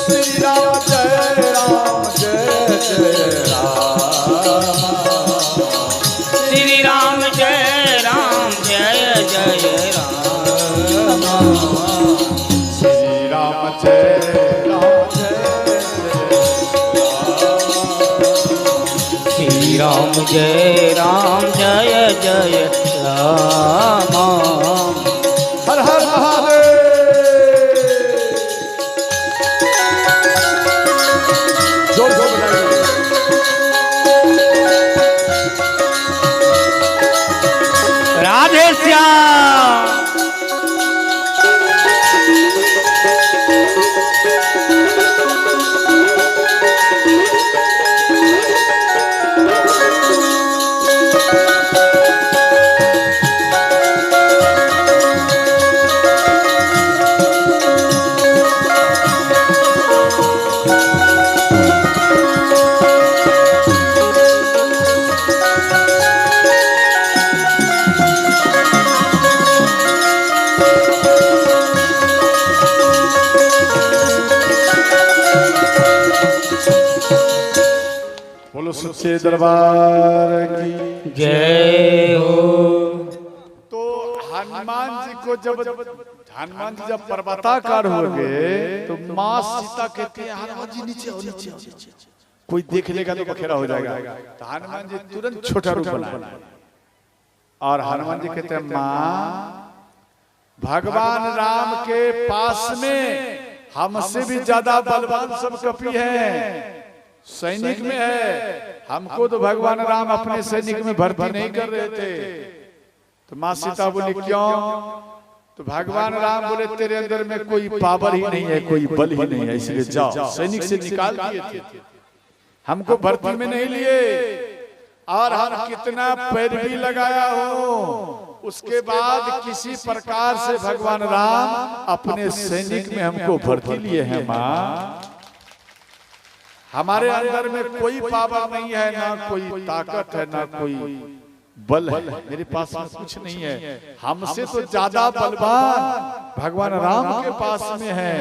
S1: श्री राम जय राम जय जय राम,
S2: श्री राम जय राम जय जय राम,
S1: श्री राम जय राम जय
S2: श्री राम जय राम जय जय राम।
S1: हर हर महादेव। जोर जोर बजाइए।
S2: राधे श्याम।
S1: बोलो सच्चे दरबार की
S2: जय हो।
S1: तो हनुमान जी को जब हनुमान जी जब पर्वताकार हो गए तो माँ सीता कहते हैं हनुमान जी नीचे आओ, नीचे आओ, कोई देख लेगा तो बखेरा हो जाएगा। तो हनुमान जी तुरंत छोटा रूप बनाए और हनुमान जी कहते हैं माँ भगवान राम के पास में हमसे भी ज्यादा बलवान सब कपि हैं, सैनिक में है, हमको तो भगवान राम अपने सैनिक में भर्ती नहीं कर रहे थे। तो माँ सीता बोली क्यों? तो भगवान राम बोले तेरे अंदर में कोई पावर ही नहीं है, कोई बल ही नहीं है, इसलिए जाओ। सैनिक से निकाल दिए थे, हमको भर्ती में नहीं लिए, और हम कितना पैरवी लगाया हो, उसके बाद किसी प्रकार से भगवान राम अपने सैनिक में हमको भर्ती लिए हैं। माँ हमारे अंदर में कोई पावर नहीं है, ना कोई ताकत है, ना कोई बल है, मेरे पास में कुछ नहीं है, हमसे तो ज्यादा बलवान भगवान राम के पास में है।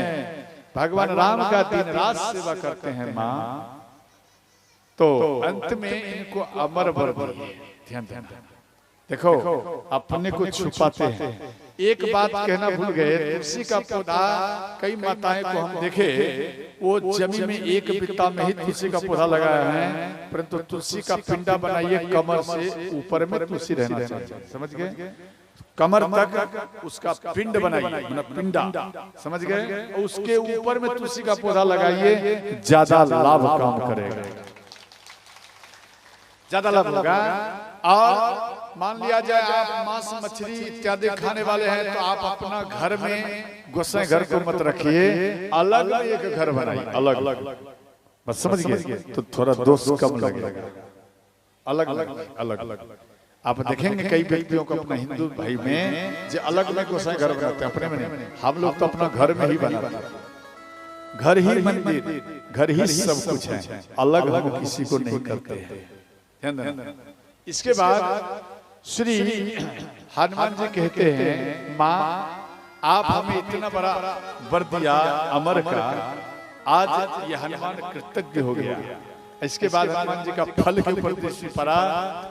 S1: भगवान राम का दिन रात सेवा करते हैं माँ। तो अंत में इनको अमर वर दिए। ध्यान ध्यान देखो, अपने को छुपाते हैं एक बात कहना भूल गए, तुलसी का पौधा कई माताएं को हम देखे वो जमीन में एक बित्ता में ही तुलसी का पौधा लगाया है, परंतु तुलसी का पिंडा बनाइए कमर से ऊपर में तुलसी रहना चाहिए, समझ गए? कमर तक उसका पिंड बनाइए, मतलब पिंडा, समझ गए? उसके ऊपर में तुलसी का पौधा लगाइए, ज्यादा लाभ काम करेगा, ज्यादा लाभ होगा। और मान लिया जाए आप मांस मछली इत्यादि खाने वाले हैं तो आप अपना घर में गोसाई घर को मत रखिए, अलग एक घर बनाइए, अलग अलग, बस समझ गए? तो थोड़ा दोष कम लगेगा, अलग अलग अलग। आप देखेंगे कई व्यक्तियों को अपना हिंदू भाई में जो अलग अलग गोसाई घर बनाते हैं, अपने में नहीं। हम लोग तो अपना घर में ही बनाते हैं, घर ही मंदिर, घर ही सब कुछ है, अलग हम किसी को नहीं करते हैं। इसके बाद श्री हनुमान जी कहते हैं, माँ आप हमें इतना बड़ा वर दिया अमर का, आज ये हनुमान कृतज्ञ हो गया। इसके बाद हनुमान जी का फल के ऊपर दृष्टि पड़ा,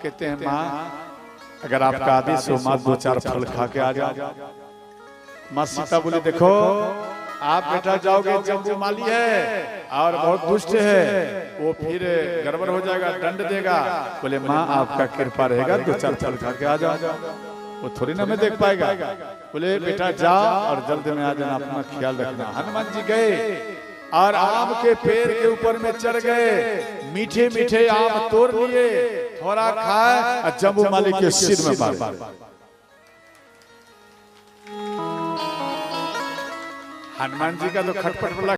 S1: कहते हैं माँ अगर आपका आदेश हो माँ 2-4 फल खा के आ जाओ। माँ सीता बोली देखो आप बेटा जाओगे, जम्बू माली है और बहुत दुष्ट है, वो फिर गड़बड़ हो जाएगा, दंड देगा। बोले माँ आपका कृपा रहेगा, 2-4 फल खा के आ जाओ, वो थोड़ी ना मैं देख पाएगा। बोले बेटा जा और जल्द में आ जाना, अपना ख्याल रखना। हनुमान जी गए और आम के पेड़ के ऊपर में चढ़ गए, मीठे मीठे आम तोड़ लिए, थोड़ा खाए और जम्बू माली के सिर में मार। हनुमान जी का तो खटपट